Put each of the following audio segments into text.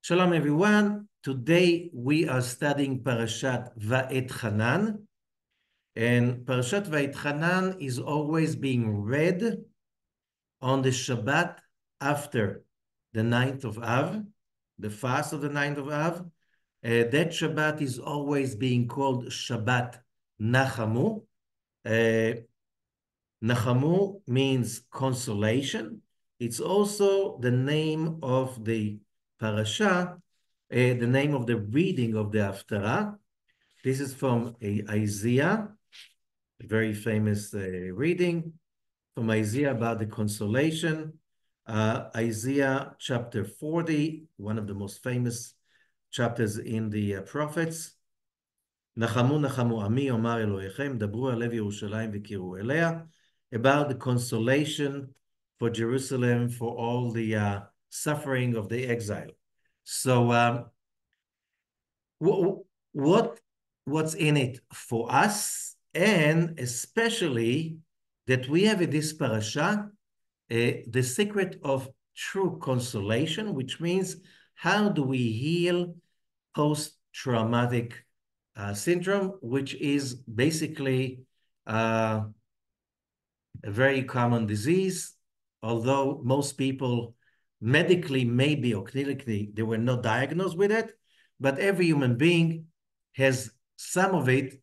Shalom, everyone. Today we are studying Parashat Va'et'ḥanan. And Parashat Va'et'ḥanan is always being read on the Shabbat after the 9th of Av, the fast of the 9th of Av. That Shabbat is always being called Shabbat Naḥamu. Naḥamu means consolation. It's also the name of the Parashah, the name of the reading of the Haftarah. This is from Isaiah, a very famous reading from Isaiah about the consolation. Isaiah chapter 40, one of the most famous chapters in the prophets. נחמו נחמו עמי, אומר אלוהיכם, דברו על לב ירושלים וקראו אליה, about the consolation for Jerusalem for all the suffering of the exile. So what's in it for us, and especially that we have in this parasha the secret of true consolation, which means how do we heal post-traumatic syndrome, which is basically a very common disease, although most people medically maybe or clinically they were not diagnosed with it, but every human being has some of it.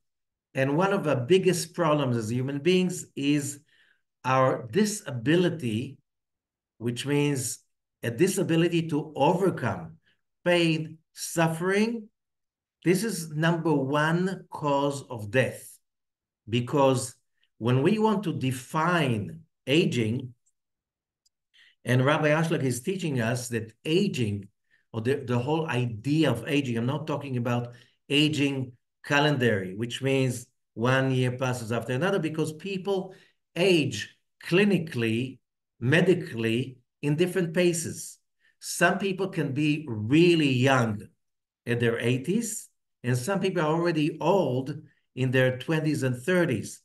And one of the biggest problems as human beings is our disability, which means a disability to overcome pain, suffering. This is number one cause of death, because when we want to define aging, and Rabbi Ashlag is teaching us that aging, or the whole idea of aging, I'm not talking about aging calendary, which means 1 year passes after another, because people age clinically, medically, in different paces. Some people can be really young at their 80s, and some people are already old in their 20s and 30s,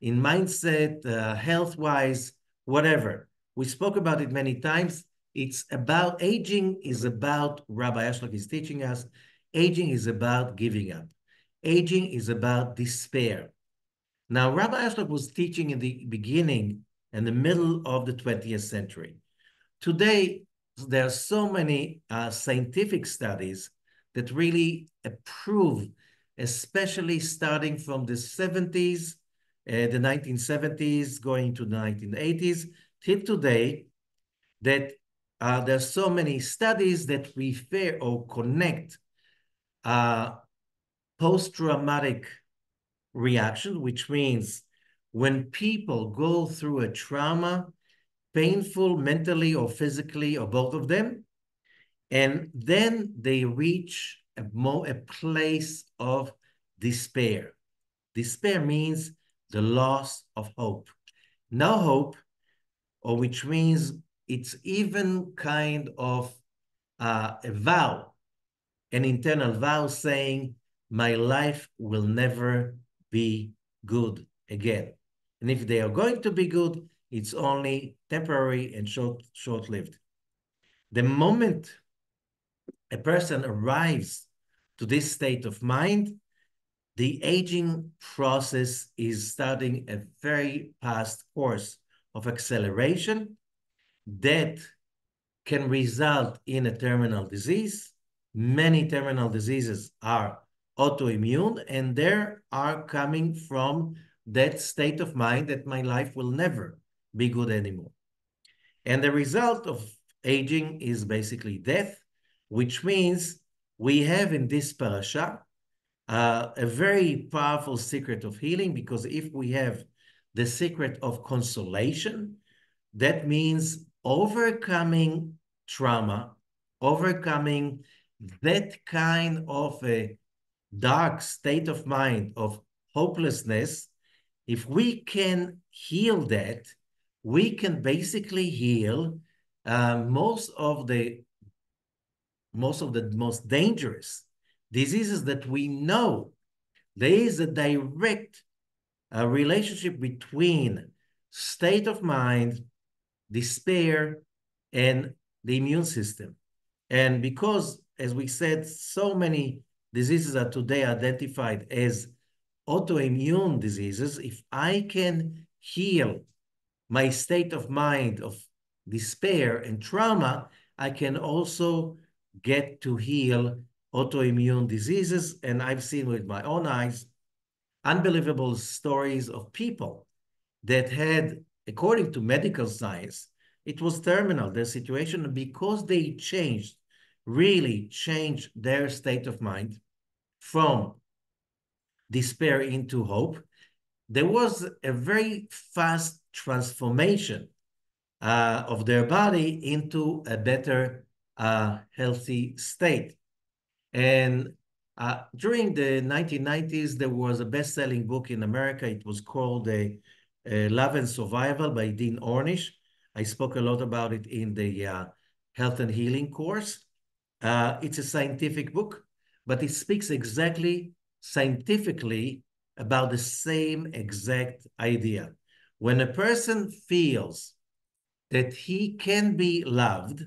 in mindset, health-wise, whatever. We spoke about it many times. It's about, aging is about, Rabbi Ashlag is teaching us, aging is about giving up. Aging is about despair. Now, Rabbi Ashlag was teaching in the beginning and the middle of the 20th century. Today, there are so many scientific studies that really prove, especially starting from the 70s, the 1970s, going to the 1980s, till today, that there are so many studies that refer or connect post-traumatic reaction, which means when people go through a trauma, painful mentally or physically or both of them, and then they reach a place of despair. Despair means the loss of hope. No hope, or which means it's even kind of a vow, an internal vow saying, my life will never be good again. And if they are going to be good, it's only temporary and short-lived. The moment a person arrives to this state of mind, the aging process is starting a very fast course of acceleration that can result in a terminal disease. Many terminal diseases are autoimmune, and they are coming from that state of mind that my life will never be good anymore. And the result of aging is basically death, which means we have in this parasha a very powerful secret of healing, because if we have the secret of consolation, that means overcoming trauma, overcoming that kind of a dark state of mind of hopelessness. If we can heal that, we can basically heal most of the most dangerous diseases that we know. There is a direct relationship between state of mind, despair, and the immune system. And because as we said, so many diseases are today identified as autoimmune diseases. If I can heal my state of mind of despair and trauma, I can also get to heal autoimmune diseases. And I've seen with my own eyes unbelievable stories of people that had, according to medical science, it was terminal, their situation, because they changed, really changed their state of mind from despair into hope. There was a very fast transformation of their body into a better, healthy state. And during the 1990s, there was a best-selling book in America. It was called Love and Survival by Dean Ornish. I spoke a lot about it in the Health and Healing course. It's a scientific book, but it speaks exactly scientifically about the same exact idea. When a person feels that he can be loved,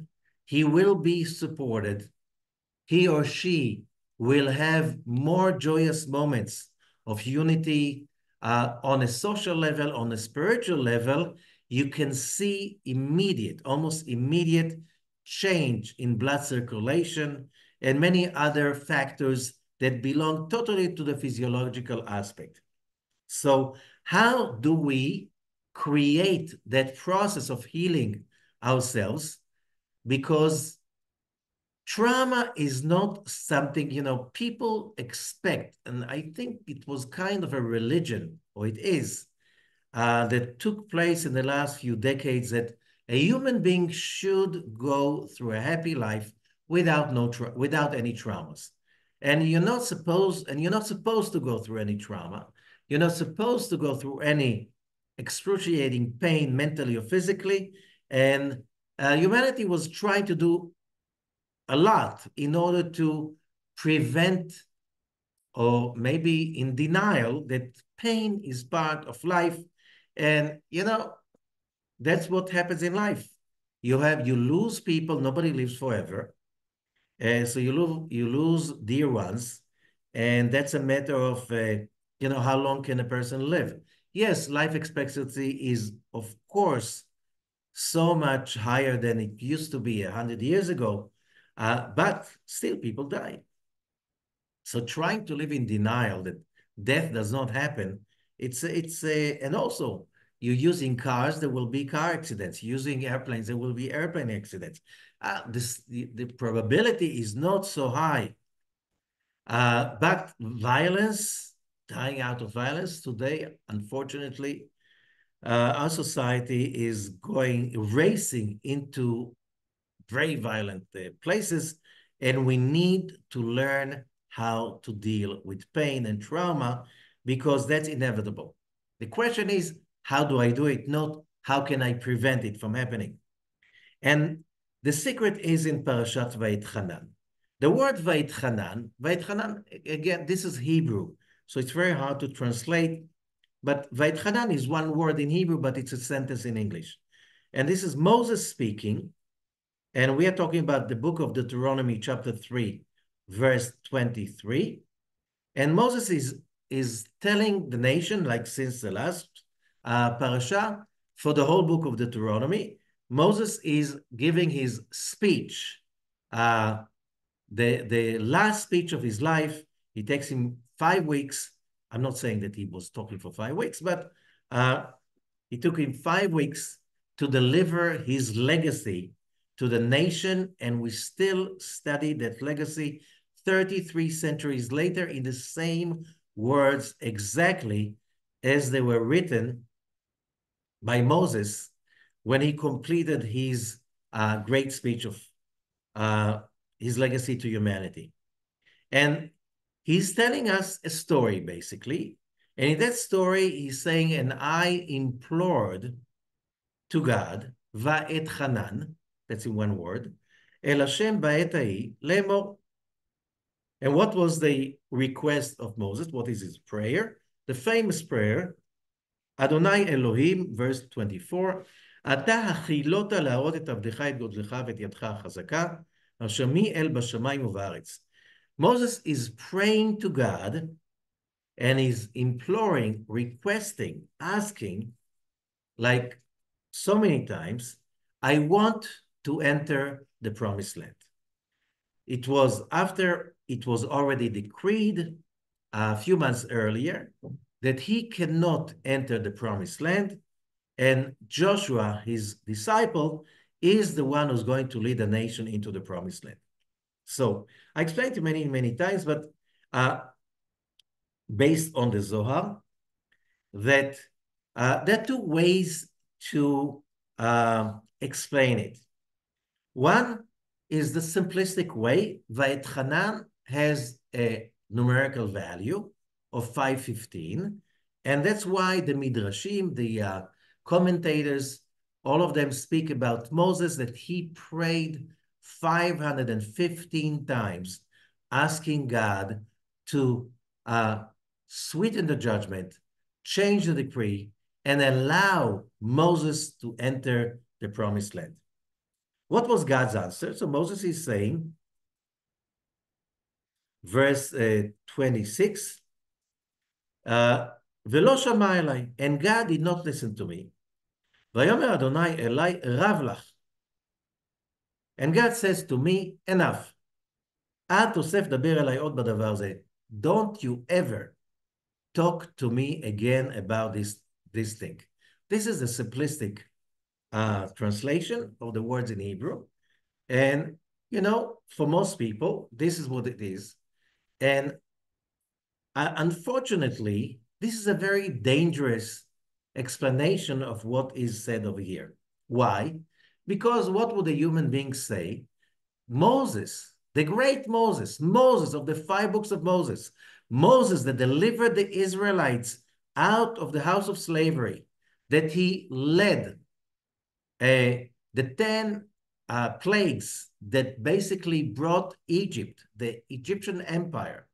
he will be supported, he or she will have more joyous moments of unity on a social level, on a spiritual level. You can see immediate, almost immediate change in blood circulation and many other factors that belong totally to the physiological aspect. So how do we create that process of healing ourselves? Because trauma is not something, people expect, and I think it was kind of a religion, or it is, that took place in the last few decades, that a human being should go through a happy life without any traumas. And you're not supposed to go through any trauma. You're not supposed to go through any excruciating pain, mentally or physically. And humanity was trying to do a lot in order to prevent, or maybe in denial, that pain is part of life. And, that's what happens in life. You lose people, nobody lives forever. So you lose dear ones. And that's a matter of, how long can a person live? Yes, life expectancy is, of course, so much higher than it used to be 100 years ago, but still people die. So trying to live in denial that death does not happen, and also you're using cars, there will be car accidents. Using airplanes, there will be airplane accidents. The probability is not so high. But violence, dying out of violence today, unfortunately, our society is racing into very violent places, and we need to learn how to deal with pain and trauma, because that's inevitable. The question is, how do I do it? Not how can I prevent it from happening? And the secret is in Parashat Va'et'ḥanan. The word Va'et'ḥanan, again, this is Hebrew, so it's very hard to translate. But Va'et'ḥanan is one word in Hebrew, but it's a sentence in English. And this is Moses speaking, and we are talking about the book of Deuteronomy, chapter 3, verse 23. And Moses is telling the nation, like since the last parasha, for the whole book of Deuteronomy, Moses is giving his speech, the last speech of his life. It takes him 5 weeks. I'm not saying that he was talking for 5 weeks, but it took him 5 weeks to deliver his legacy to the nation, and we still study that legacy 33 centuries later in the same words exactly as they were written by Moses when he completed his great speech of his legacy to humanity. And he's telling us a story, basically. And in that story, he's saying, and I implored to God, Va'et'ḥanan, that's in one word, El Hashem ba'et ha'i lemor. And what was the request of Moses? What is his prayer? The famous prayer, Adonai Elohim, verse 24, אתה החילותה להראות את עבדך את גודלך ואת ידך החזקה, אשר מי אל בשמיים ובארץ. Moses is praying to God and is imploring, requesting, asking, like so many times, I want to enter the promised land. It was after it was already decreed a few months earlier that he cannot enter the promised land, and Joshua, his disciple, is the one who's going to lead the nation into the promised land. So I explained it many, many times, but based on the Zohar, that there are two ways to explain it. One is the simplistic way. Va'et'ḥanan has a numerical value of 515, and that's why the Midrashim, the commentators, all of them speak about Moses, that he prayed 515 times, asking God to sweeten the judgment, change the decree, and allow Moses to enter the promised land. What was God's answer? So Moses is saying, verse 26, ולא שמע אליי, and God did not listen to me. ויאמר אדוני אליי, רב לך. And God says to me, enough. אל תוסף דבר אליי עוד בדבר זה. Don't you ever talk to me again about this thing. This is a simplistic translation of the words in Hebrew. And, you know, for most people, this is what it is. And unfortunately, this is a very dangerous explanation of what is said over here. Why? Because what would a human being say? Moses, the great Moses, Moses of the 5 books of Moses, Moses that delivered the Israelites out of the house of slavery, that he led the 10 plagues that basically brought Egypt, the Egyptian empire,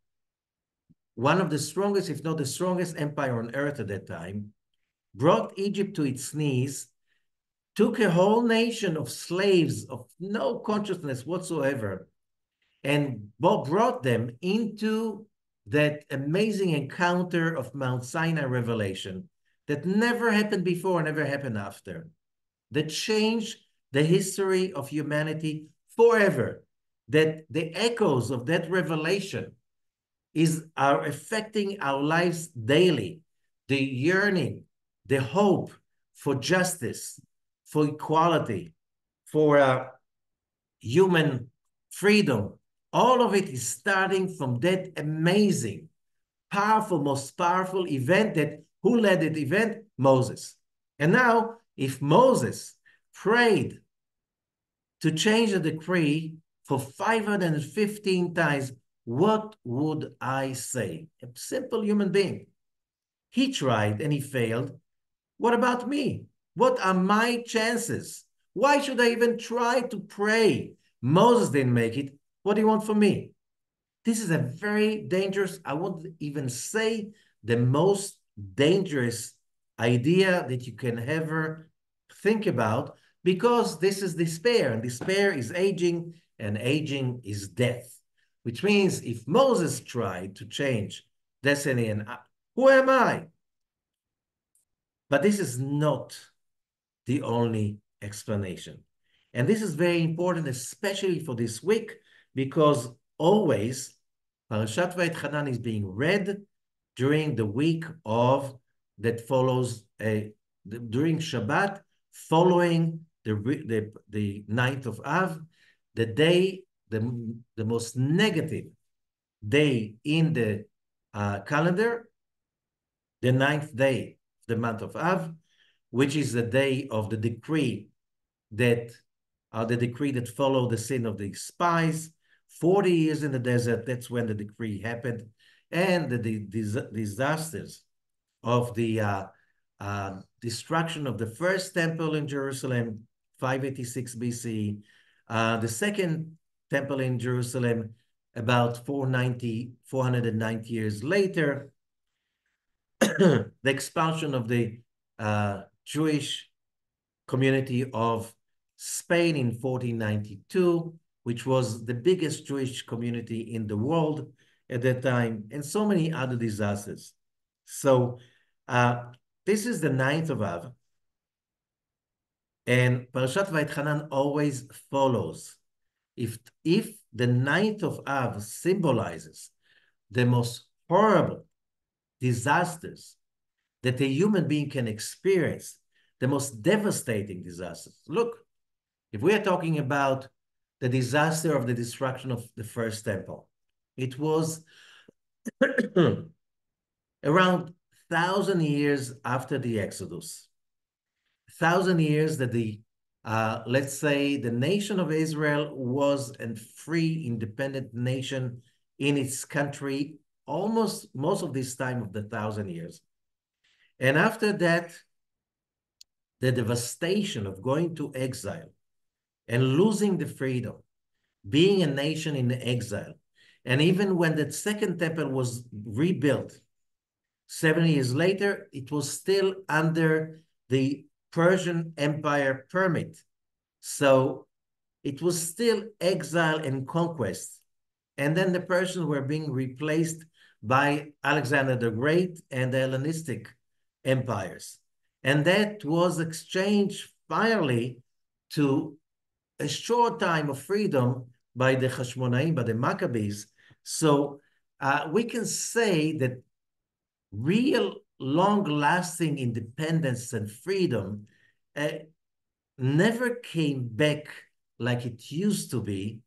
one of the strongest, if not the strongest empire on earth at that time, brought Egypt to its knees, took a whole nation of slaves of no consciousness whatsoever, and brought them into that amazing encounter of Mount Sinai revelation that never happened before, never happened after, that changed the history of humanity forever, that the echoes of that revelation are affecting our lives daily. The yearning, the hope for justice, for equality, for human freedom, all of it is starting from that amazing, powerful, most powerful event that, who led that event? Moses. And now, if Moses prayed to change the decree for 515 times, what would I say? A simple human being. He tried and he failed. What about me? What are my chances? Why should I even try to pray? Moses didn't make it. What do you want from me? This is a very dangerous, I won't even say the most dangerous idea that you can ever think about, because this is despair, and despair is aging, and aging is death. Which means if Moses tried to change destiny, and who am I? But this is not the only explanation. And this is very important, especially for this week, because always Parashat Va'Et'ḥanan is being read during the week of that follows during Shabbat, following the 9th of Av, the day, the most negative day in the calendar, the 9th day of the month of Av, which is the day of the decree that followed the sin of the spies. 40 years in the desert, that's when the decree happened, and the disasters of the destruction of the first temple in Jerusalem, 586 BC, the second temple in Jerusalem about 490 years later, the expulsion of the Jewish community of Spain in 1492, which was the biggest Jewish community in the world at that time, and so many other disasters. So this is the 9th of Av, and Parashat Va'Et'ḥanan always follows. If the 9th of Av symbolizes the most horrible disasters that a human being can experience, the most devastating disasters. Look, if we are talking about the disaster of the destruction of the first temple, it was around 1,000 years after the Exodus. 1,000 years that let's say, the nation of Israel was a free, independent nation in its country almost most of this time of the 1,000 years. And after that, the devastation of going to exile and losing the freedom, being a nation in exile. And even when the second temple was rebuilt 70 years later, it was still under the Persian Empire permit. So it was still exile and conquest. And then the Persians were being replaced by Alexander the Great and the Hellenistic empires. And that was exchanged finally to a short time of freedom by the Hashmonaim, by the Maccabees. So we can say that real long-lasting independence and freedom never came back like it used to be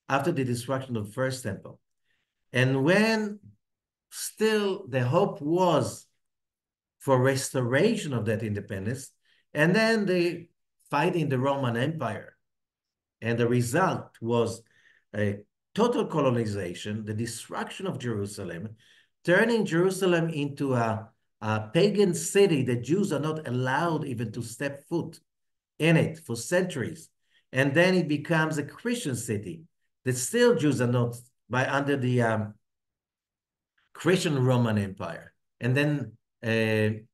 after the destruction of the first temple. And when still the hope was for restoration of that independence, and then the fight in the Roman Empire, and the result was a total colonization, the destruction of Jerusalem, turning Jerusalem into a pagan city that Jews are not allowed even to step foot in it for centuries. And then it becomes a Christian city that still Jews are not under the Christian Roman Empire. And then the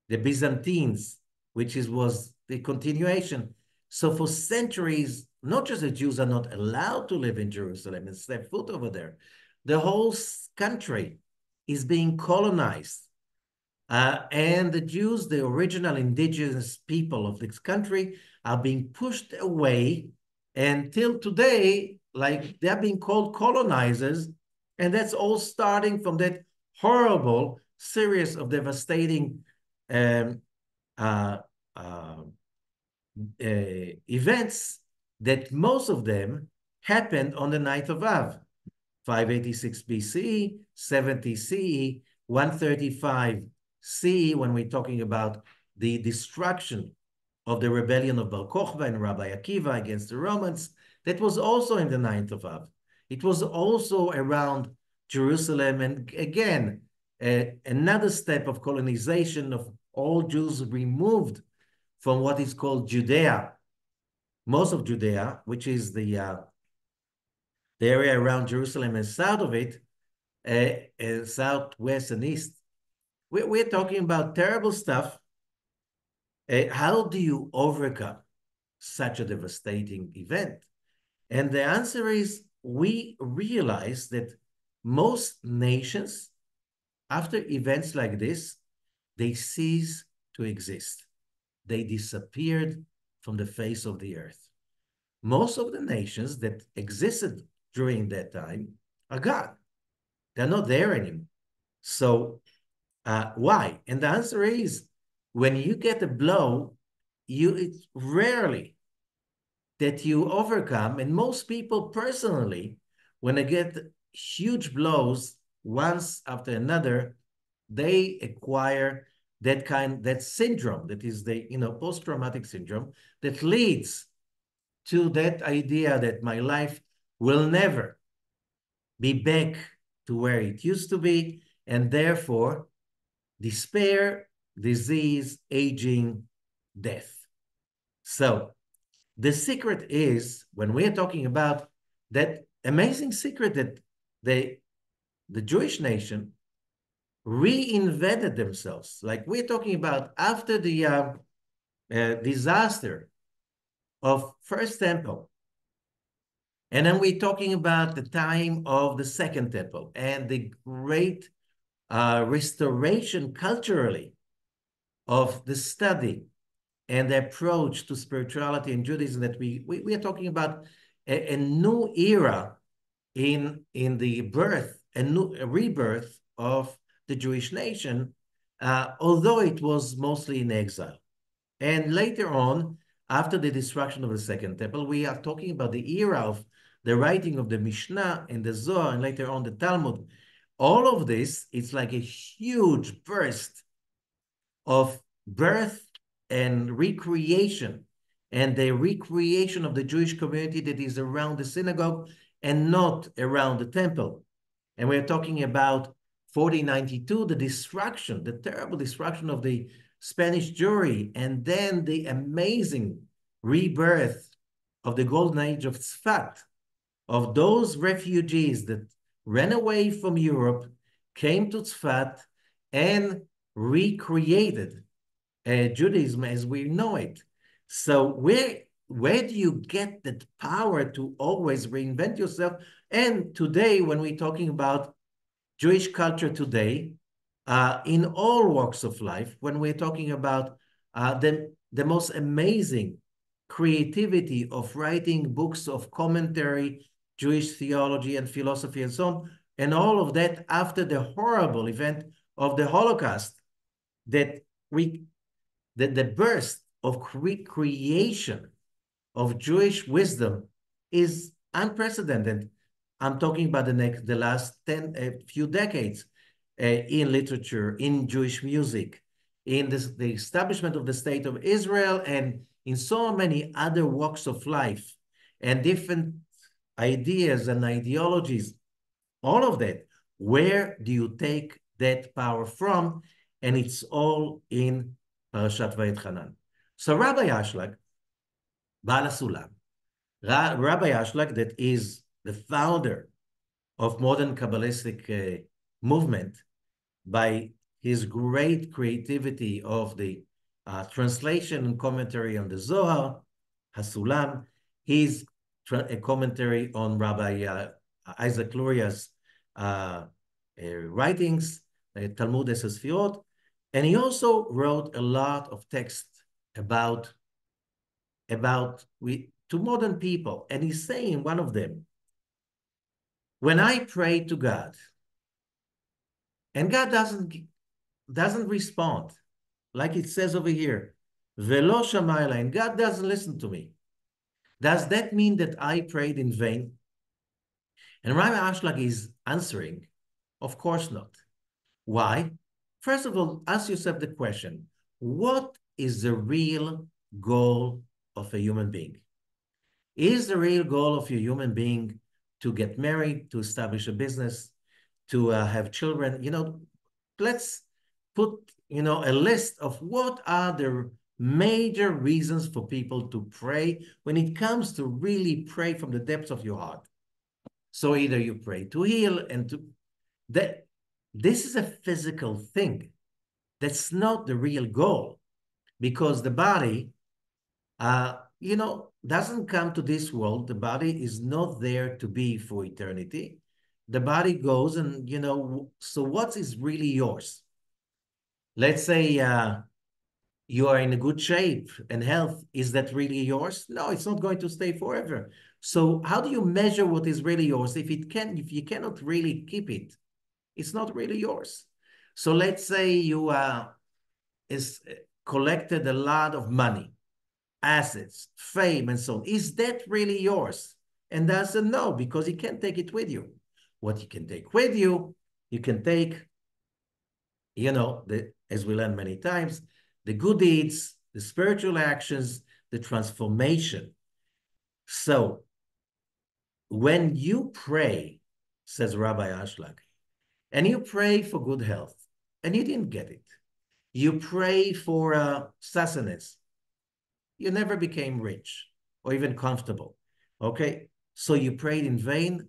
Byzantines, which was the continuation. So for centuries, not just the Jews are not allowed to live in Jerusalem and step foot over there, the whole country is being colonized. And the Jews, the original indigenous people of this country, are being pushed away until today, like they're being called colonizers. And that's all starting from that horrible series of devastating events that most of them happened on the 9th of Av, 586 BCE, 70 CE, 135 CE, when we're talking about the destruction of the rebellion of Bar Kokhba and Rabbi Akiva against the Romans. That was also in the 9th of Av. It was also around Jerusalem, and again, another step of colonization of all Jews removed from what is called Judea, most of Judea, which is the area around Jerusalem and south of it, southwest and east. We're talking about terrible stuff. How do you overcome such a devastating event? And the answer is, we realize that most nations, after events like this, they cease to exist. They disappeared from the face of the earth. Most of the nations that existed during that time are gone. They're not there anymore. So why? And the answer is, when you get a blow, it's rarely that you overcome. And most people personally, when they get huge blows once after another, they acquire that syndrome, that is the post-traumatic syndrome, that leads to that idea that my life will never be back to where it used to be, and therefore despair, disease, aging, death. So the secret is, when we're talking about that amazing secret that the Jewish nation reinvented themselves, like we're talking about after the disaster of First Temple, And then we're talking about the time of the Second Temple and the great restoration culturally of the study and the approach to spirituality and Judaism, that we are talking about a new era in the birth, a rebirth of the Jewish nation, although it was mostly in exile. And later on, after the destruction of the Second Temple, we are talking about the era of the writing of the Mishnah and the Zohar, and later on the Talmud. All of this, it's like a huge burst of birth and recreation, and the recreation of the Jewish community that is around the synagogue and not around the temple. And we're talking about 1492, the destruction, the terrible destruction of the Spanish Jewry, and then the amazing rebirth of the golden age of Tzfat, of those refugees that ran away from Europe, came to Tzfat, and recreated Judaism as we know it. So where do you get that power to always reinvent yourself? And today, when we're talking about Jewish culture today, in all walks of life, when we're talking about the most amazing creativity of writing books of commentary, Jewish theology and philosophy and so on, and all of that after the horrible event of the Holocaust, that the burst of creation of Jewish wisdom is unprecedented. I'm talking about the last few decades in literature, in Jewish music, in the establishment of the State of Israel, and in so many other walks of life, and different ideas and ideologies, all of that. Where do you take that power from? And it's all in Parashat Va'Et'ḥanan. So Rabbi Ashlag, Baal HaSulam, Rabbi Ashlag, that is the founder of modern Kabbalistic movement, by his great creativity of the translation and commentary on the Zohar, HaSulam, his a commentary on Rabbi Isaac Luria's writings, Talmud Esesfiot, and he also wrote a lot of text about to modern people. And he's saying one of them, when I pray to God, and God doesn't respond, like it says over here, Velo shamayla, and God doesn't listen to me. Does that mean that I prayed in vain? And Rabbi Ashlag is answering, of course not. Why? First of all, ask yourself the question, what is the real goal of a human being? Is the real goal of a human being to get married, to establish a business, to have children? Let's put, a list of what are the major reasons for people to pray when it comes to really pray from the depths of your heart. So either you pray to heal and to that. This is a physical thing. That's not the real goal, because the body, doesn't come to this world. The body is not there to be for eternity. The body goes and, so what is really yours? Let's say you are in a good shape and health. Is that really yours? No, it's not going to stay forever. So how do you measure what is really yours? If you cannot really keep it, it's not really yours. So let's say you collected a lot of money, assets, fame, and so on. Is that really yours? And the answer, no, because you can't take it with you. What you can take with you, you can take, as we learned many times, the good deeds, the spiritual actions, the transformation. So when you pray, says Rabbi Ashlag, and you pray for good health, and you didn't get it, you pray for sustenance, you never became rich or even comfortable, okay? So you prayed in vain.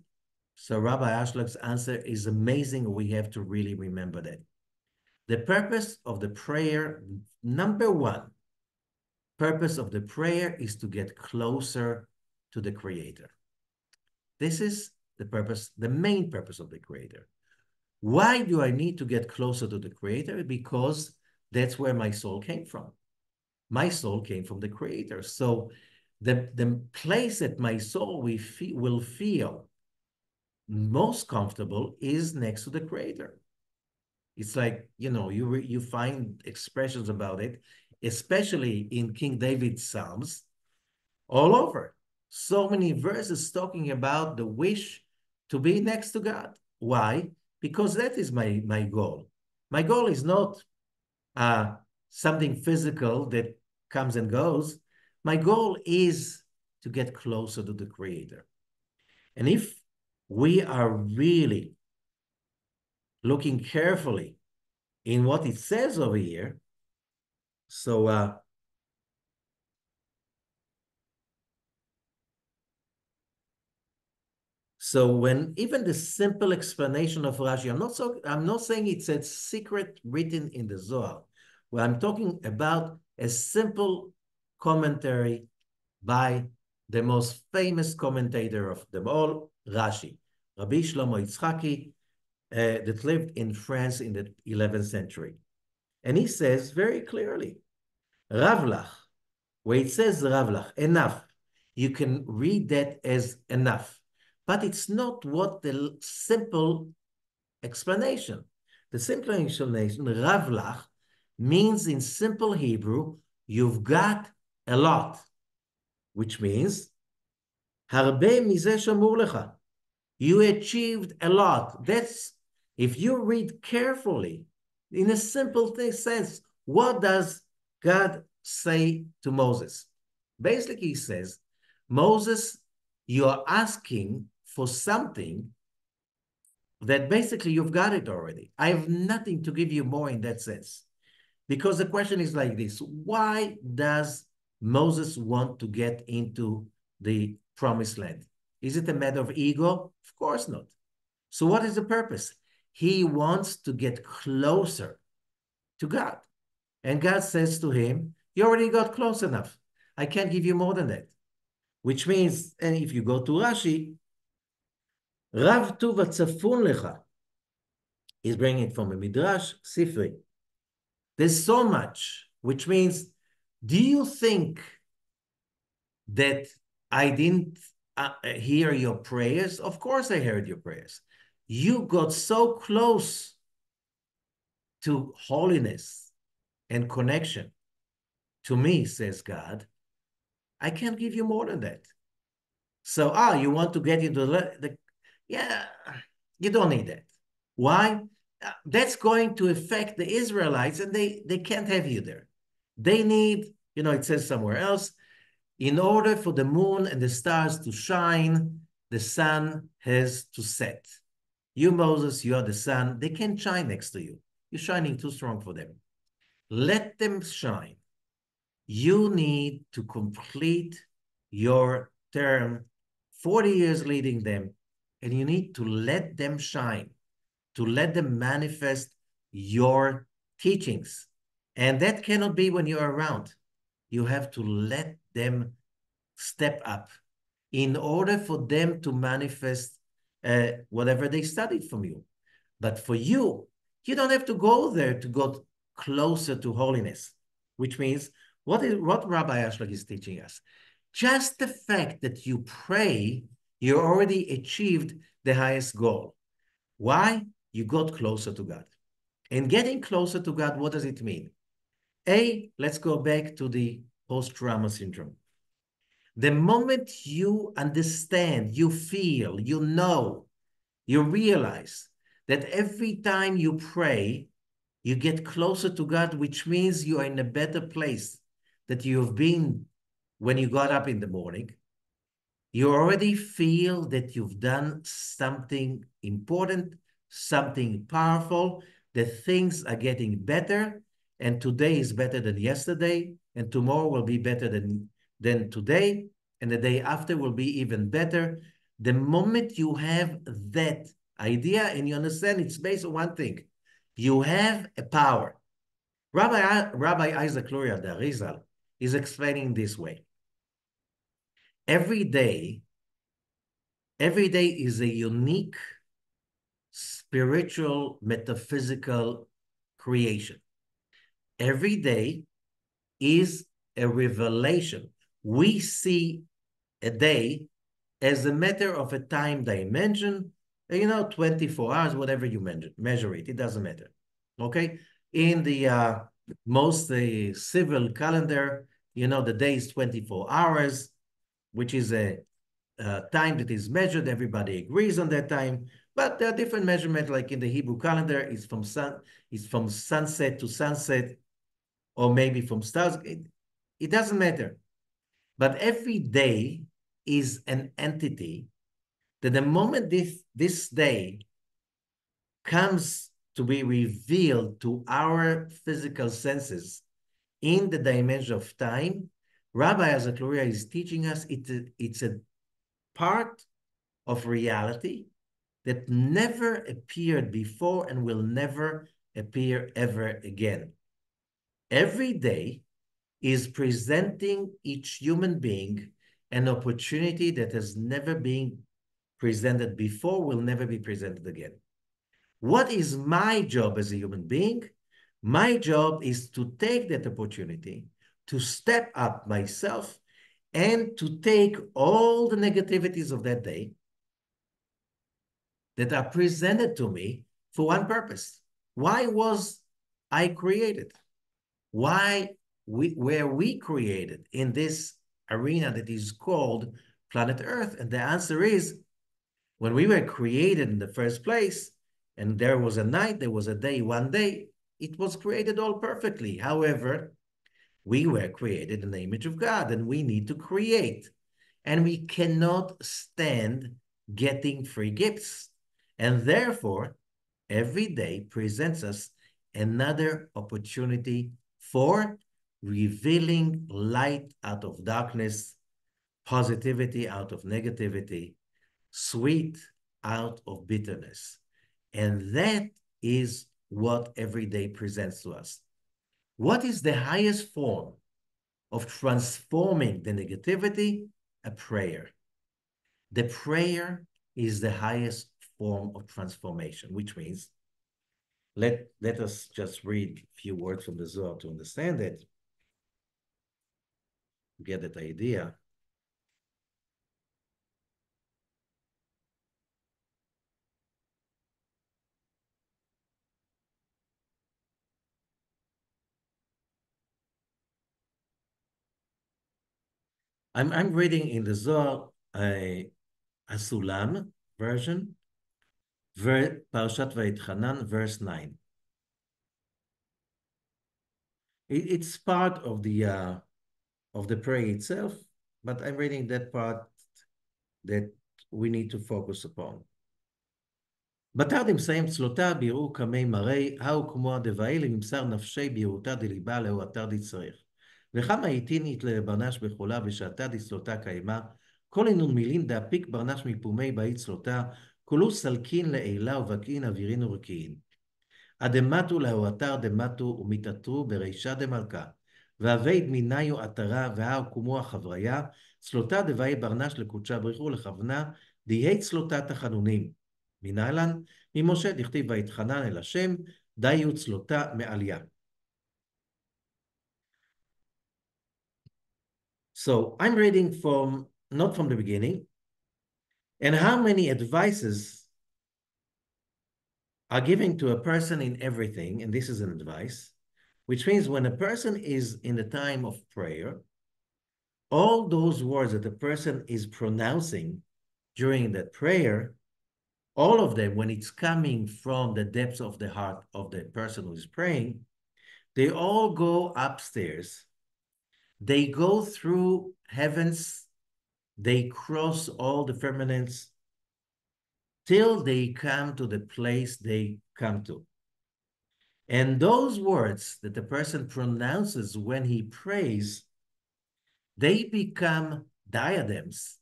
So Rabbi Ashlag's answer is amazing. We have to really remember that. The purpose of the prayer, number one, purpose of the prayer is to get closer to the Creator. This is the purpose, the main purpose of the Creator. Why do I need to get closer to the Creator? Because that's where my soul came from. My soul came from the Creator. So the place that my soul will feel most comfortable is next to the Creator. It's like, you find expressions about it, especially in King David's Psalms, all over. So many verses talking about the wish to be next to God. Why? Because that is my goal. My goal is not something physical that comes and goes. My goal is to get closer to the Creator. And if we are really looking carefully in what it says over here, so when even the simple explanation of Rashi, I'm not saying it's a secret written in the Zohar. Well, I'm talking about a simple commentary by the most famous commentator of them all, Rashi, Rabbi Shlomo Yitzchaki, that lived in France in the 11th century. And he says very clearly, Ravlach, where it says Ravlach, enough, you can read that as enough. But it's not what the simple explanation. The simple explanation, Ravlach, means in simple Hebrew, you've got a lot, which means, Harbe mizeh shamur lecha. You achieved a lot. That's, if you read carefully, in a simple sense, what does God say to Moses? Basically, he says, Moses, you're asking for something that basically you've got it already. I have nothing to give you more in that sense. Because the question is like this, why does Moses want to get into the promised land? Is it a matter of ego? Of course not. So what is the purpose? He wants to get closer to God. And God says to him, you already got close enough. I can't give you more than that. Which means, and if you go to Rashi, Rav Tuva Tzafun Lecha, he's bringing it from a Midrash, Sifri. There's so much, which means, do you think that I didn't hear your prayers? Of course I heard your prayers. You got so close to holiness and connection to me, says God, I can't give you more than that. So, you want to get into yeah, you don't need that. Why? That's going to affect the Israelites, and they can't have you there. They need, it says somewhere else, in order for the moon and the stars to shine, the sun has to set. You, Moses, you are the sun. They can't shine next to you. You're shining too strong for them. Let them shine. You need to complete your term, 40 years leading them, and you need to let them shine, to let them manifest your teachings. And that cannot be when you're around. You have to let them step up in order for them to manifest whatever they studied from you. But for you, you don't have to go there to go closer to holiness, which means what Rabbi Ashlag is teaching us. Just the fact that you pray, you already achieved the highest goal. Why? You got closer to God. And getting closer to God, what does it mean? Let's go back to the post-trauma syndrome. The moment you understand, you feel, you know, you realize that every time you pray, you get closer to God, which means you are in a better place that you have been when you got up in the morning. You already feel that you've done something important, something powerful, that things are getting better, and today is better than yesterday, and tomorrow will be better than today, and the day after will be even better. The moment you have that idea and you understand it's based on one thing, you have a power. Rabbi Isaac Luria, the Arizal, is explaining this way. Every day, Every day is a unique spiritual, metaphysical creation. Every day is a revelation. We see a day as a matter of a time dimension, 24 hours, whatever you measure it doesn't matter. Okay? In the most civil calendar, the day is 24 hours, which is a time that is measured. Everybody agrees on that time. But there are different measurements, like in the Hebrew calendar, it's from sunset to sunset, or maybe from stars. It doesn't matter. But every day is an entity that the moment this day comes to be revealed to our physical senses in the dimension of time, Rabbi Azakluria is teaching us it's a part of reality that never appeared before and will never appear ever again. Every day is presenting each human being an opportunity that has never been presented before, will never be presented again. What is my job as a human being? My job is to take that opportunity, to step up myself, and to take all the negativities of that day that are presented to me for one purpose. Why was I created? Why were we created in this arena that is called planet Earth? And the answer is, when we were created in the first place, and there was a night, there was a day, one day, it was created all perfectly. However, we were created in the image of God, and we need to create. And we cannot stand getting free gifts. And therefore, every day presents us another opportunity for revealing light out of darkness, positivity out of negativity, sweet out of bitterness. And that is what every day presents to us. What is the highest form of transforming the negativity? A prayer. The prayer is the highest form of transformation, which means, let us just read a few words from the Zohar to understand it, get that idea. I'm reading in the Zohar a Sulam version, Parashat Va'Et'ḥanan, verse 9. It's part of the prayer itself, but I'm reading that part that we need to focus upon. בתרדים סיים צלותה ביראו קמי מראי, האו כמו הדבעי לממסר נפשי ביראותה דליבה לאו התרדי צריך. וכמה איתינית לברנש בחולה ושעתה דצלותה קיימה, כל אינון מילין דאפיק ברנש מפומי באי צלותה, כולו סלקין לעילה ובקעין אווירין ורקיעין. הדמטו לאו אתר דמטו ומתעטרו ברישה דמלכה. והווי דמיניו עטרה והאו כמו החבריה, צלותה דבעי ברנש לקודשה בריחו לכוונה, דיהי צלותה תחנונים. מנהלן, ממשה דכתיב ויתחנן אל השם, דיו צלותה מעליה. So I'm reading not from the beginning, and how many advices are given to a person in everything, and this is an advice, which means when a person is in the time of prayer, all those words that the person is pronouncing during that prayer, all of them, when it's coming from the depths of the heart of the person who is praying, they all go upstairs. They go through heavens. They cross all the firmaments till they come to the place they come to. And those words that the person pronounces when he prays, they become diadems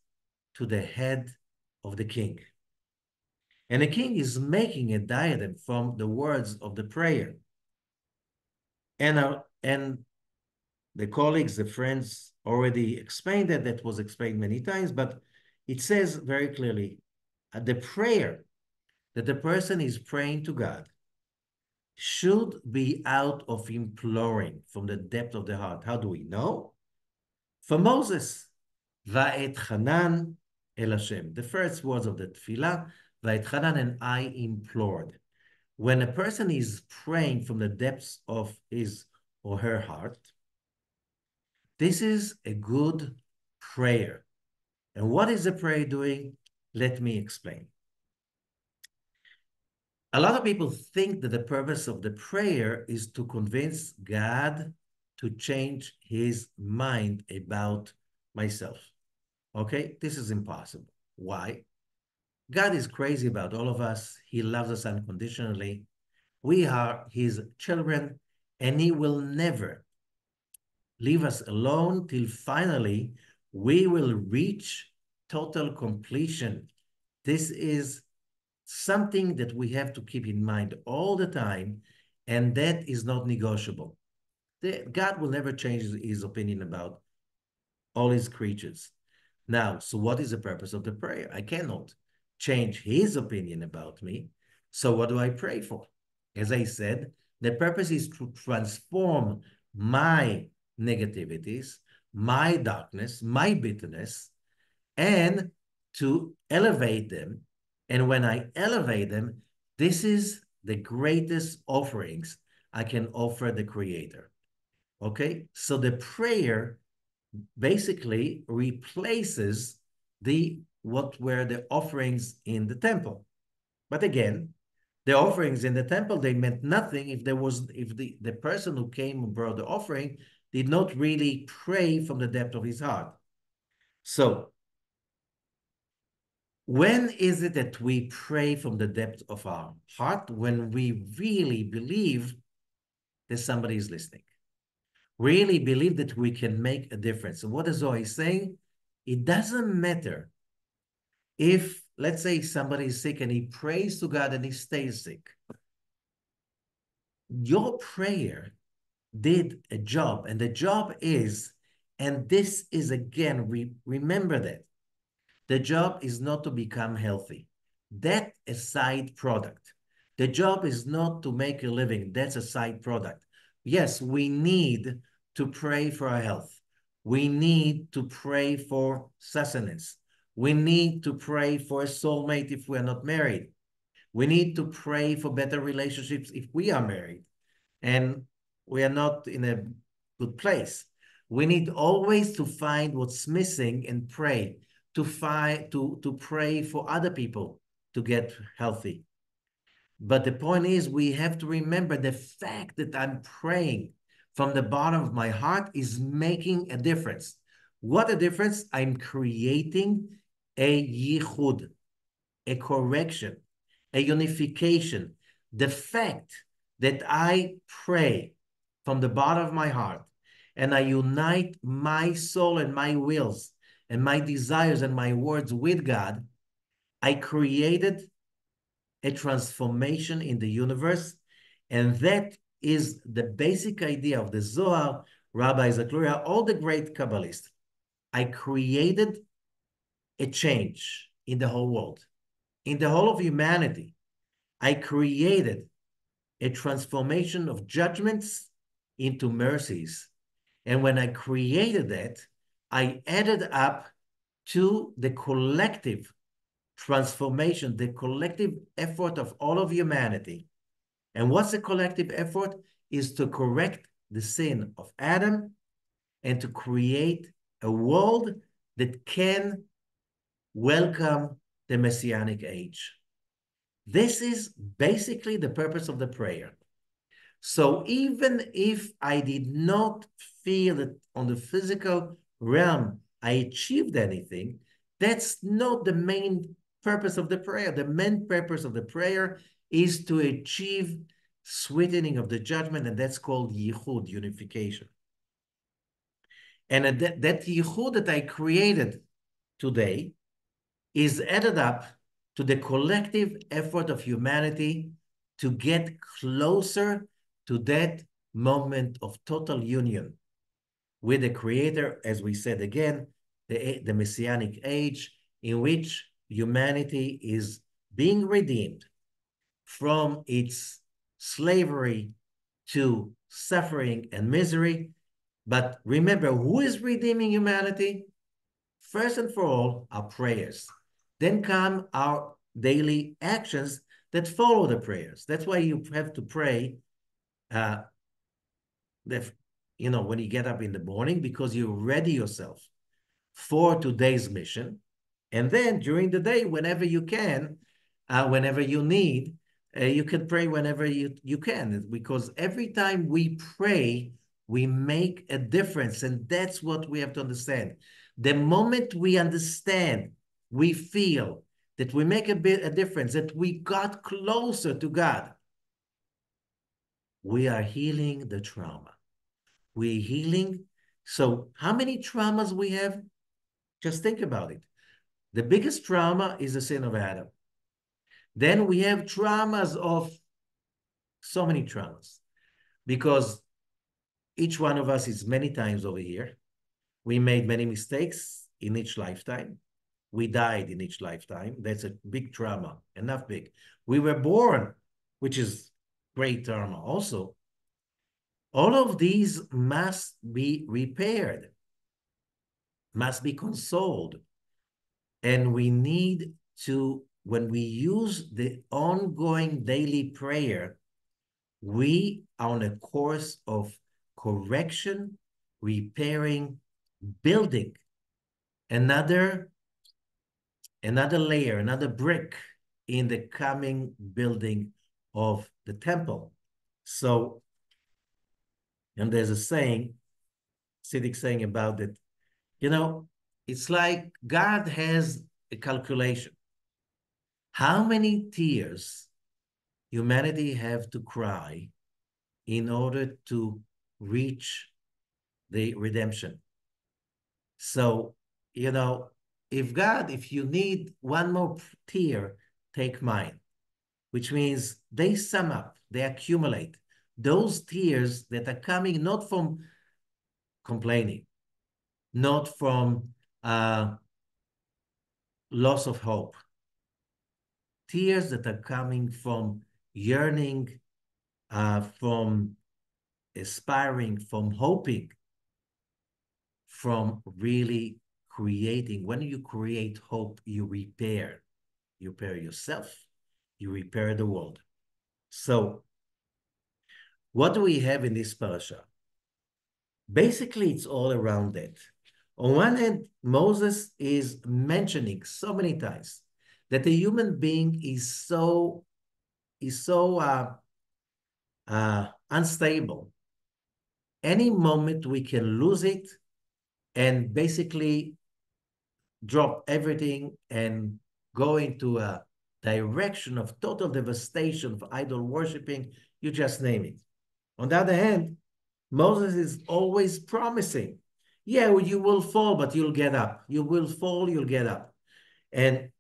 to the head of the king. And the king is making a diadem from the words of the prayer. And the colleagues, the friends already explained that. That was explained many times, but it says very clearly, the prayer that the person is praying to God should be out of imploring from the depth of the heart. How do we know? For Moses, Va'et'ḥanan el Hashem. The first words of the tefillah, Va'et'ḥanan, and I implored. When a person is praying from the depths of his or her heart, this is a good prayer. And what is the prayer doing? Let me explain. A lot of people think that the purpose of the prayer is to convince God to change his mind about myself. Okay? This is impossible. Why? God is crazy about all of us. He loves us unconditionally. We are his children, and he will never leave us alone till finally we will reach total completion. This is something that we have to keep in mind all the time, and that is not negotiable. God will never change his opinion about all his creatures. Now, so what is the purpose of the prayer? I cannot change his opinion about me. So what do I pray for? As I said, the purpose is to transform my negativities, my darkness, my bitterness, and to elevate them. And when I elevate them, this is the greatest offerings I can offer the Creator. Okay? So the prayer basically replaces what were the offerings in the temple. But again, the offerings in the temple, they meant nothing if the person who came and brought the offering did not really pray from the depth of his heart. So when is it that we pray from the depth of our heart? When we really believe that somebody is listening. Really believe that we can make a difference. And what is Zohar saying? It doesn't matter if, let's say, somebody is sick and he prays to God and he stays sick. Your prayer did a job, and the job is, and this is again, remember that, the job is not to become healthy. That's a side product. The job is not to make a living. That's a side product. Yes, we need to pray for our health. We need to pray for sustenance. We need to pray for a soulmate if we are not married. We need to pray for better relationships if we are married and we are not in a good place. We need always to find what's missing and pray, to pray for other people to get healthy. But the point is, we have to remember the fact that I'm praying from the bottom of my heart is making a difference. What a difference? I'm creating a yichud, a correction, a unification. The fact that I pray from the bottom of my heart and I unite my soul and my wills and my desires and my words with God, I created a transformation in the universe. And that is the basic idea of the Zohar, Rabbi Zakluria, all the great Kabbalists. I created a change in the whole world, in the whole of humanity. I created a transformation of judgments into mercies. And when I created that, I added up to the collective transformation, the collective effort of all of humanity. And what's the collective effort? Is to correct the sin of Adam and to create a world that can welcome the Messianic age. This is basically the purpose of the prayer. So even if I did not feel that on the physical realm I achieved anything, that's not the main purpose of the prayer. The main purpose of the prayer is to achieve sweetening of the judgment, and that's called yichud, unification. And that yichud that I created today is added up to the collective effort of humanity to get closer to that moment of total union with the Creator, as we said again, the Messianic age, in which humanity is being redeemed from its slavery to suffering and misery. But remember, who is redeeming humanity? First and for all, our prayers. Then come our daily actions that follow the prayers. That's why you have to pray, when you get up in the morning, because you ready yourself for today's mission. And then during the day, whenever you can, whenever you need, you can pray whenever you can, because every time we pray, we make a difference. And that's what we have to understand. The moment we understand, we feel that we make a difference, that we got closer to God, we are healing the trauma. We're healing. So how many traumas we have? Just think about it. The biggest trauma is the sin of Adam. Then we have traumas of so many traumas, because each one of us is many times over here. We made many mistakes in each lifetime. We died in each lifetime. That's a big trauma, enough big. We were born, which is great trauma also. All of these must be repaired, must be consoled. And we need to, when we use the ongoing daily prayer, we are on a course of correction, repairing, building another layer, another brick in the coming building of the temple. So, and there's a saying, Siddiq saying about it, it's like God has a calculation. How many tears humanity have to cry in order to reach the redemption? So, if you need one more tear, take mine, which means they sum up, they accumulate. Those tears that are coming not from complaining, not from loss of hope, tears that are coming from yearning, from aspiring, from hoping, from really creating. When you create hope, you repair. You repair yourself, you repair the world. So what do we have in this parasha? Basically, it's all around that. On one hand, Moses is mentioning so many times that a human being is so unstable. Any moment we can lose it and basically drop everything and go into a direction of total devastation, of idol worshiping, you just name it. On the other hand, Moses is always promising, yeah, you will fall, but you'll get up. You will fall, you'll get up. And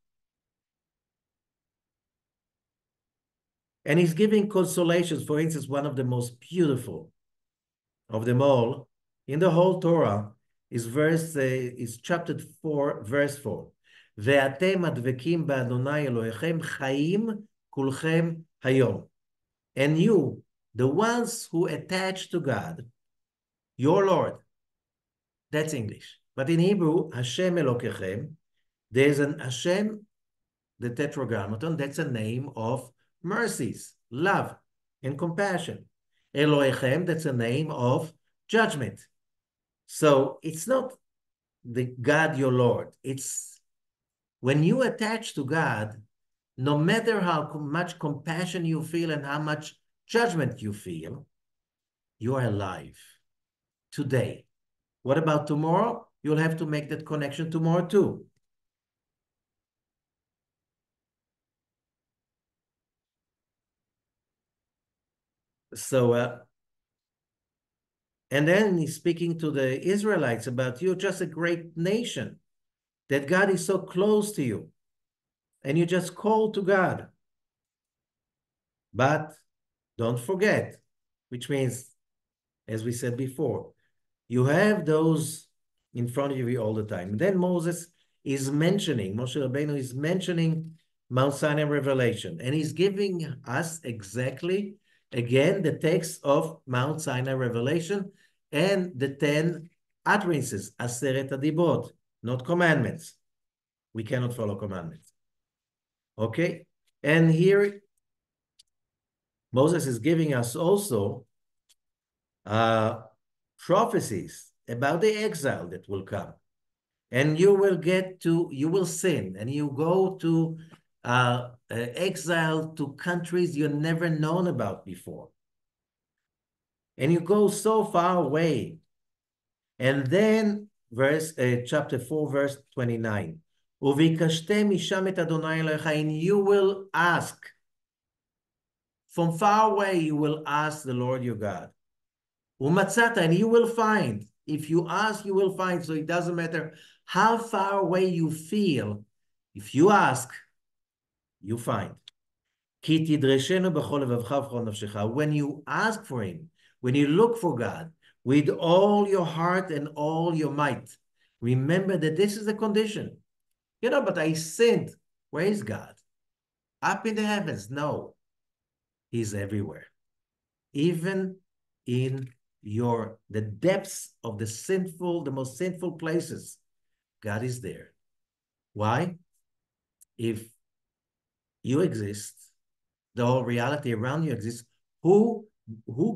he's giving consolations. For instance, one of the most beautiful of them all in the whole Torah is chapter 4, verse 4. Ve'atem advekim ba'Adonai Elohechem chaim kulchem hayom. And you, the ones who attach to God, your Lord, that's English. But in Hebrew, Hashem Elokechem, there's an Hashem, the tetragrammaton, that's a name of mercies, love, and compassion. Elohechem, that's a name of judgment. So it's not the God, your Lord. It's when you attach to God, no matter how much compassion you feel and how much judgment you feel, you are alive today. What about tomorrow? You'll have to make that connection tomorrow too. So, and then he's speaking to the Israelites about you're just a great nation, that God is so close to you, and you just call to God. But don't forget, which means, as we said before, you have those in front of you all the time. And then Moses is mentioning, Moshe Rabbeinu is mentioning Mount Sinai revelation, and he's giving us exactly, again, the text of Mount Sinai revelation and the 10 utterances, Aseret HaDibrot, not commandments. We cannot follow commandments. Okay? And here, Moses is giving us also prophecies about the exile that will come. And you will sin, and you go to exile to countries you've never known about before. And you go so far away. And then chapter 4, verse 29. וביקשתם משם את אדוני אלוהיך, and you will ask. From far away, you will ask the Lord your God. ומצאת, and you will find. If you ask, you will find. So it doesn't matter how far away you feel. If you ask, you find. כי תדרשנו בכל לבבך ובכל נפשך. When you ask for him, when you look for God, with all your heart and all your might, remember that this is the condition. But I sinned. Where is God? Up in the heavens? No. He's everywhere. Even in the depths of the most sinful places, God is there. Why? If you exist, the whole reality around you exists, who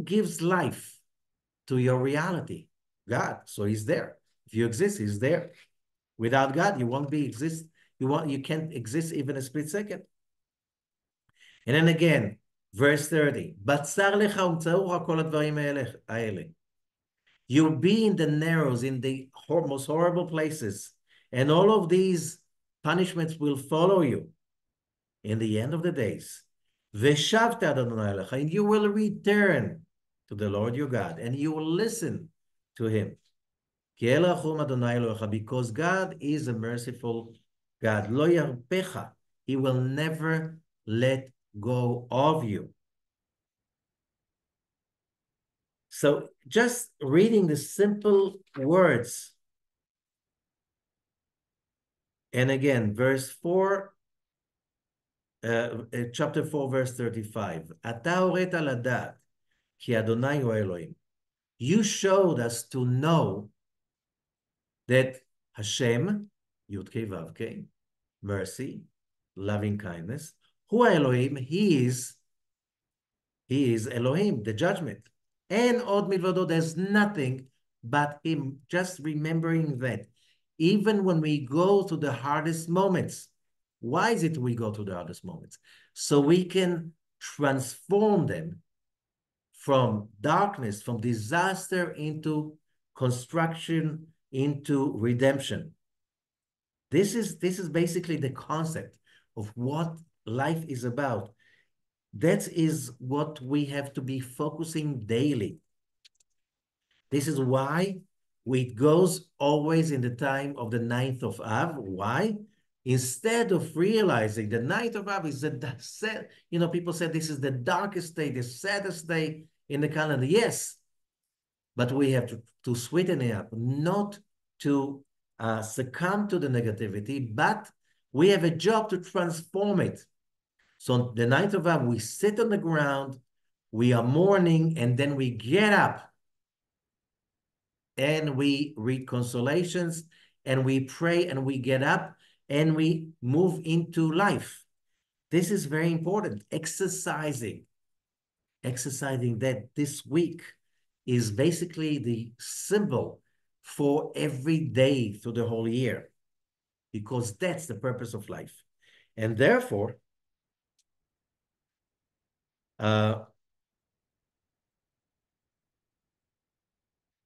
gives life to your reality? God. So he's there. If you exist, he's there. Without God, you won't exist. You can't exist even a split second. And then again, verse 30. You'll be in the narrows, in the most horrible places, and all of these punishments will follow you in the end of the days. And you will return to the Lord your God, and you will listen to him. Because God is a merciful God. Lo yarpecha. He will never let go of you. So just reading the simple words. And again, verse 4, chapter 4, verse 35. Ata horet ladat ki Adonai hu Elohim. You showed us to know that Hashem, Youdkevitch, mercy, loving kindness, hu Elohim, he is Elohim, the judgment. And od milvado, there's nothing but him. Just remembering that, even when we go to the hardest moments, why is it we go to the hardest moments? So we can transform them from darkness, from disaster into construction, into redemption. This is basically the concept of what life is about. That is what we have to be focusing daily. This is why it goes always in the time of the 9th of Av. Why? Instead of realizing the 9th of Av is people say this is the darkest day, the saddest day in the calendar. Yes, but we have to sweeten it up, not to succumb to the negativity, but we have a job to transform it. So the 9th of Av, we sit on the ground, we are mourning, and then we get up and we read consolations and we pray and we get up and we move into life. This is very important. Exercising that this week is basically the symbol for every day through the whole year, because that's the purpose of life. And therefore,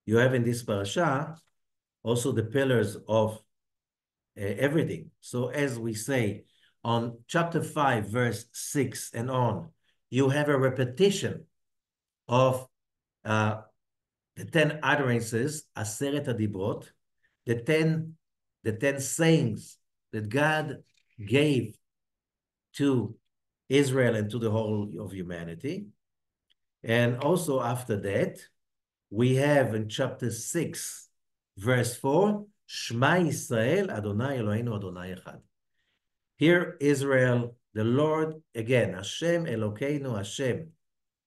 you have in this parasha also the pillars of everything. So as we say on chapter 5, verse 6 and on, you have a repetition of the 10 utterances, Aseret HaDibrot, the 10 sayings that God gave to Israel and to the whole of humanity. And also after that, we have in chapter 6, verse 4, Shema Yisrael, Adonai Eloheinu, Adonai Echad. Here, Israel, the Lord, again, Hashem Elokeinu, Hashem.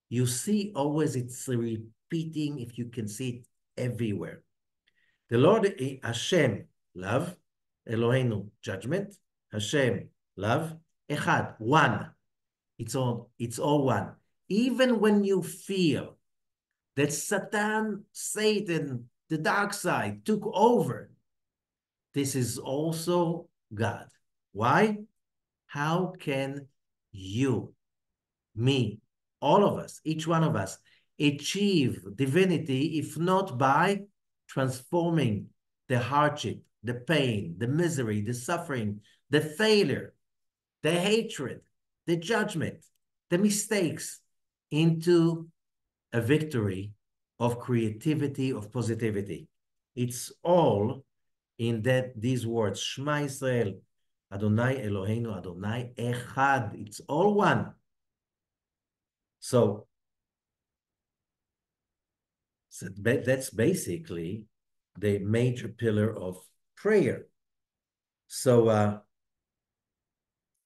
You see always it's repeating, if you can see it everywhere. The Lord, Hashem, love, Eloheinu, judgment, Hashem, love, Echad, one. It's all one. Even when you feel that Satan, the dark side, took over, this is also God. Why? How can you, me, all of us, each one of us, achieve divinity if not by transforming the hardship, the pain, the misery, the suffering, the failure, the hatred, the judgment, the mistakes into a victory of creativity, of positivity. It's all in these words, Shema Yisrael, Adonai Eloheinu, Adonai Echad. It's all one. So that's basically the major pillar of prayer. So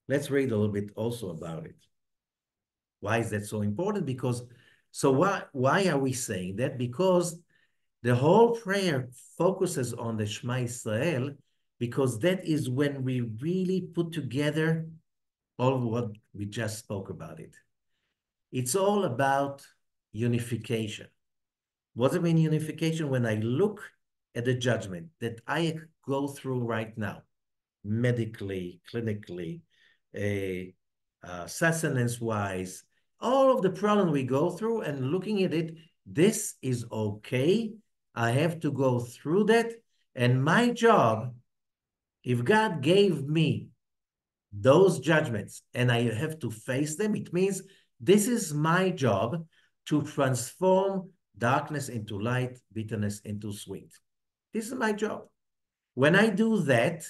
let's read a little bit also about it. Why is that so important? Because, so why are we saying that? Because the whole prayer focuses on the Shema Yisrael, because that is when we really put together all of what we just spoke about it. It's all about unification. What does it mean, unification? When I look at the judgment that I go through right now, medically, clinically, sustenance-wise, all of the problem we go through, and looking at it, this is okay. I have to go through that. And my job, if God gave me those judgments and I have to face them, it means this is my job to transform darkness into light, bitterness into sweet. This is my job. When I do that,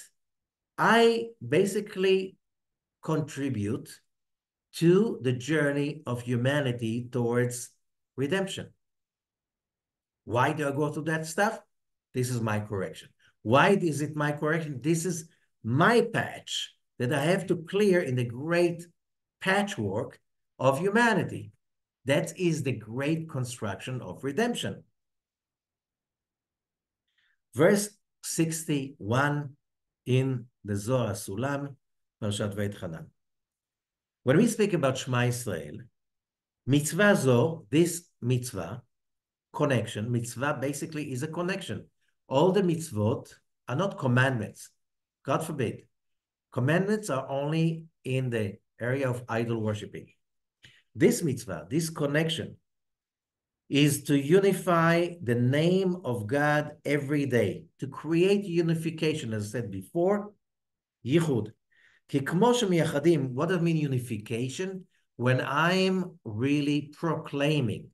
I basically contribute to the journey of humanity towards redemption. Why do I go through that stuff? This is my correction. Why is it my correction? This is my patch that I have to clear in the great patchwork of humanity. That is the great construction of redemption. Verse 61 in the Zohar Sulam, Parashat Va'Et'ḥanan. When we speak about Shema Yisrael, mitzvah zo, this mitzvah, connection, mitzvah basically is a connection. All the mitzvot are not commandments. God forbid. Commandments are only in the area of idol worshiping. This mitzvah, this connection, is to unify the name of God every day, to create unification, as I said before, yichud. What does it mean, unification? When I'm really proclaiming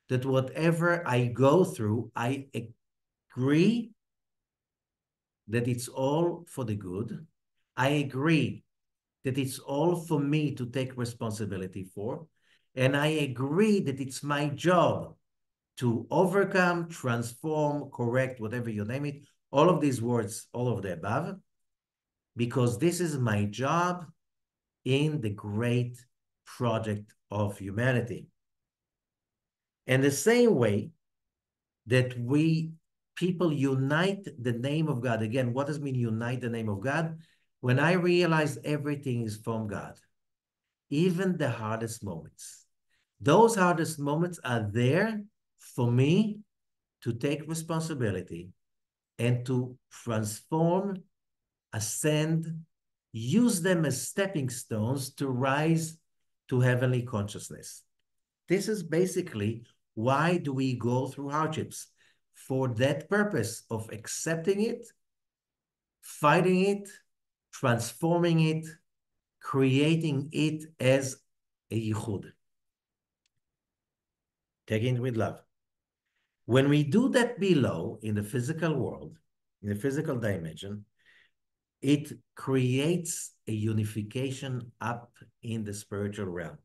that whatever I go through, I agree that it's all for the good. I agree that it's all for me to take responsibility for. And I agree that it's my job to overcome, transform, correct, whatever you name it, all of these words, all of the above, because this is my job in the great project of humanity. And the same way that people unite the name of God. Again, what does it mean unite the name of God? When I realize everything is from God, even the hardest moments, those hardest moments are there for me to take responsibility and to transform, ascend, use them as stepping stones to rise to heavenly consciousness. This is basically why do we go through hardships? For that purpose of accepting it, fighting it, transforming it, creating it as a yichud. Taking it with love. When we do that below in the physical world, in the physical dimension, it creates a unification up in the spiritual realm.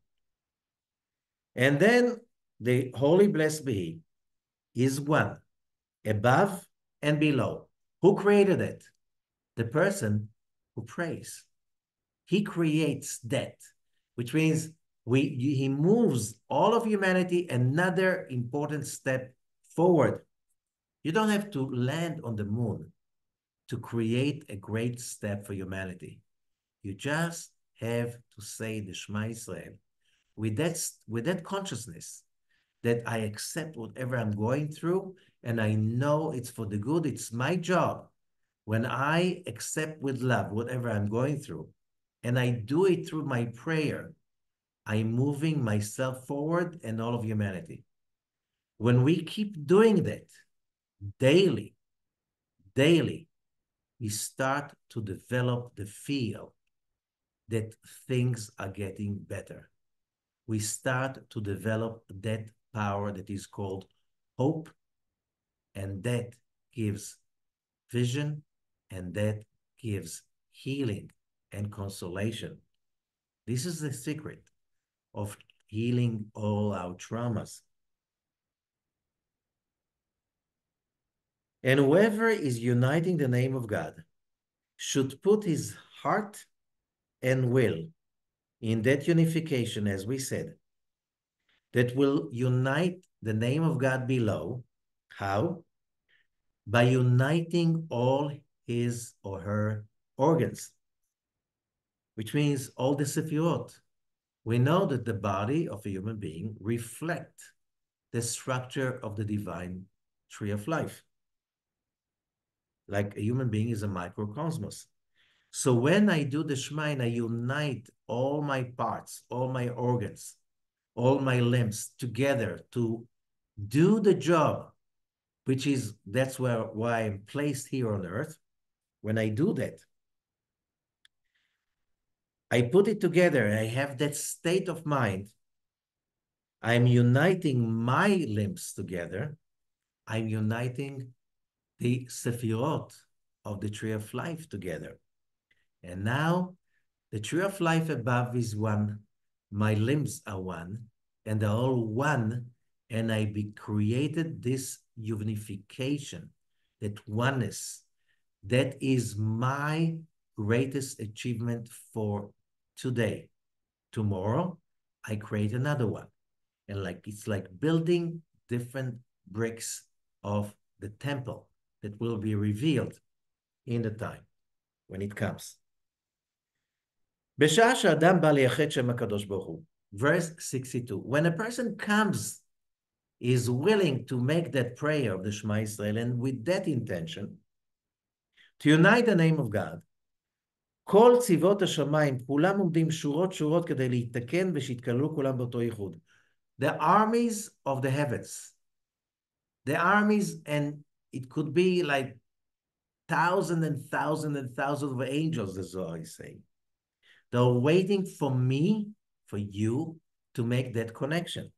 And then the Holy Blessed Be is one, above and below. Who created it? The person who prays. He creates that, which means he moves all of humanity another important step forward. You don't have to land on the moon to create a great step for humanity. You just have to say the Shema Israel with that consciousness that I accept whatever I'm going through and I know it's for the good. It's my job. When I accept with love whatever I'm going through and I do it through my prayer, I'm moving myself forward and all of humanity. When we keep doing that daily, we start to develop the feel that things are getting better. We start to develop that power that is called hope, and that gives vision, and that gives healing and consolation. This is the secret of healing all our traumas. And whoever is uniting the name of God should put his heart and will in that unification, as we said, that will unite the name of God below. How? By uniting all his or her organs, which means all the sefirot. We know that the body of a human being reflects the structure of the divine tree of life. Like a human being is a microcosmos. So when I do the Shema and I unite all my parts, all my organs, all my limbs together to do the job, which is, that's why I'm placed here on earth. When I do that, I put it together and I have that state of mind. I'm uniting my limbs together. I'm uniting the Sefirot of the tree of life together. And now the tree of life above is one. My limbs are one, and they're all one. And I be created this unification, that oneness. That is my greatest achievement for today. Tomorrow, I create another one. And it's like building different bricks of the temple that will be revealed in the time when it comes. בשעה שאדם בא לייחד שם הקדוש ברוך הוא, verse 62, when a person comes, is willing to make that prayer of the Shema Israel, and with that intention, to unite the name of God, כל צבאות השמיים, כולם עומדים שורות כדי להתקן ושיתכללו כולם באותו ייחוד. The armies of the heavens, the armies, and it could be like thousands and thousands and thousands of angels, the Zohar is saying. They're waiting for me, for you, to make that connection.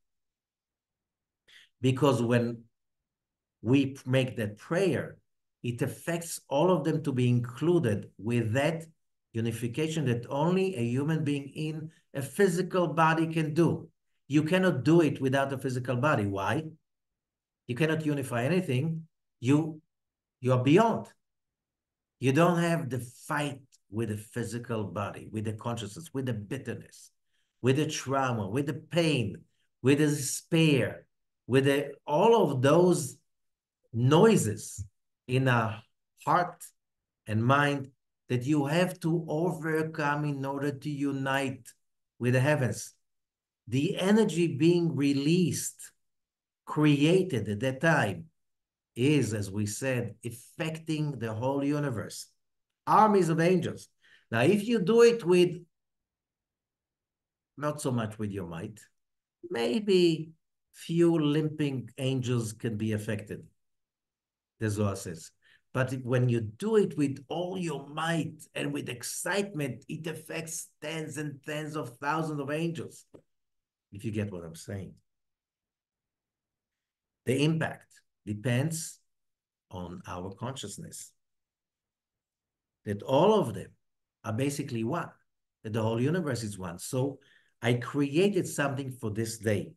Because when we make that prayer, it affects all of them to be included with that unification that only a human being in a physical body can do. You cannot do it without a physical body. Why? You cannot unify anything. You are beyond. You don't have the fight with the physical body, with the consciousness, with the bitterness, with the trauma, with the pain, with the despair, with all of those noises in our heart and mind that you have to overcome in order to unite with the heavens. The energy being released, created at that time, is, as we said, affecting the whole universe. Armies of angels. Now, if you do it with, not so much with your might, maybe few limping angels can be affected, the Zohar says. But when you do it with all your might and with excitement, it affects tens and tens of thousands of angels, if you get what I'm saying. The impact depends on our consciousness, that all of them are basically one, that the whole universe is one. So I created something for this day.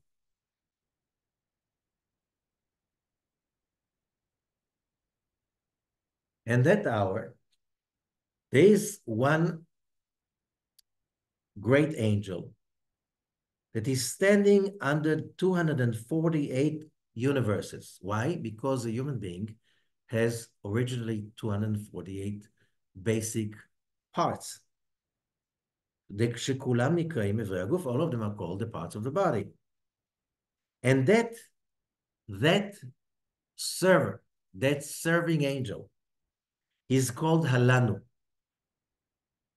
And that hour, there is one great angel that is standing under 248 universes. Why? Because a human being has originally 248 basic parts. שכולם נקראים איברי הגוף, all of them are called the parts of the body. And that server, that serving angel, is called Halanu.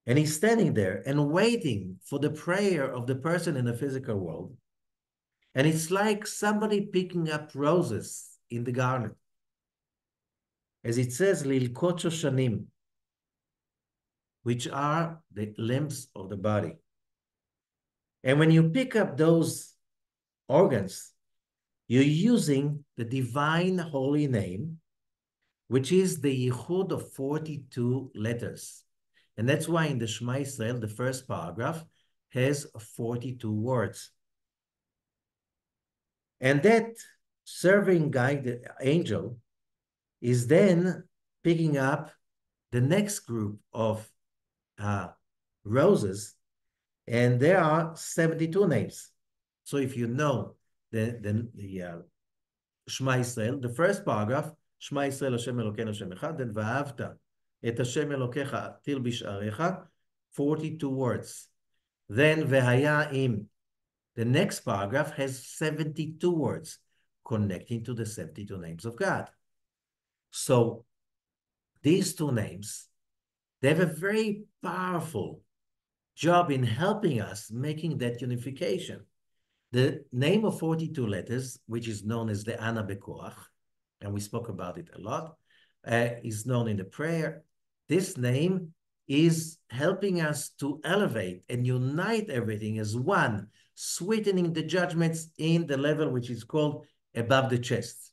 And he's standing there and waiting for the prayer of the person in the physical world. And it's like somebody picking up roses in the garden. As it says, Lilkot Shoshanim, which are the limbs of the body. And when you pick up those organs, you're using the divine holy name, which is the Yichud of 42 letters. And that's why in the Shema Yisrael, the first paragraph has 42 words. And that serving guide, the angel, is then picking up the next group of roses, and there are 72 names. So if you know the Shema Yisrael, the first paragraph, Shema Yisrael Hashem Elokeinu Hashem Echad, then Va'avta et Hashem Elokecha til bish'arecha, 42 words. Then Ve'haya im, the next paragraph has 72 words connecting to the 72 names of God. So these two names, they have a very powerful job in helping us making that unification. The name of 42 letters, which is known as the Ana BeKho'ah, and we spoke about it a lot, is known in the prayer. This name is helping us to elevate and unite everything as one, sweetening the judgments in the level which is called above the chest.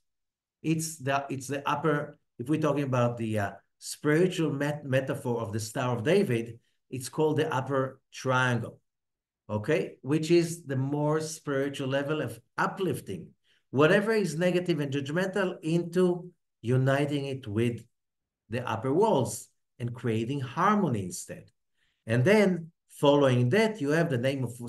It's the upper, if we're talking about the spiritual metaphor of the Star of David, it's called the upper triangle, okay? Which is the more spiritual level of uplifting whatever is negative and judgmental into uniting it with the upper walls and creating harmony instead. And then following that, you have the name of the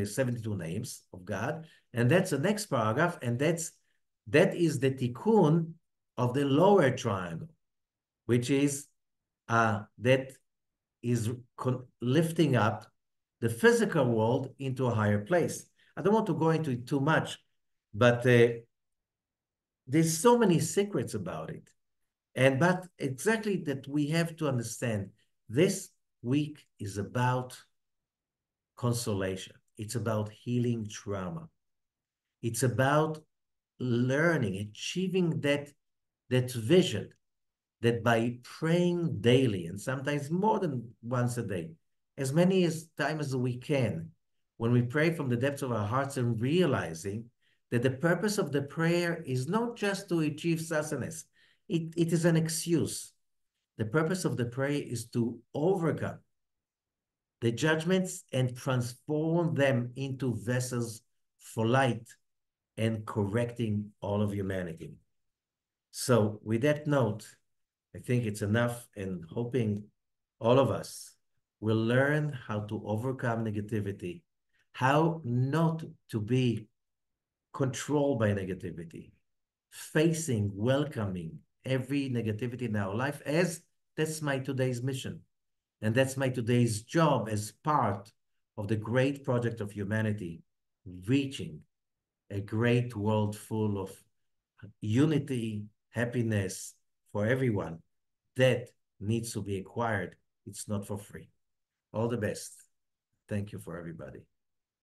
72 names of God, and that's the next paragraph, and that is the tikkun of the lower triangle, which is that is lifting up the physical world into a higher place. I don't want to go into it too much, but there's so many secrets about it. But exactly that we have to understand this week is about consolation. It's about healing trauma. It's about learning, achieving that vision that by praying daily, and sometimes more than once a day, as many times as we can, when we pray from the depths of our hearts and realizing that the purpose of the prayer is not just to achieve sustenance. It is an excuse. The purpose of the prayer is to overcome the judgments and transform them into vessels for light and correcting all of humanity. So with that note, I think it's enough, and hoping all of us will learn how to overcome negativity, how not to be controlled by negativity, facing, welcoming every negativity in our life, as that's my today's mission. And that's my today's job as part of the great project of humanity, reaching a great world full of unity, happiness for everyone. That needs to be acquired. It's not for free. All the best. Thank you for everybody.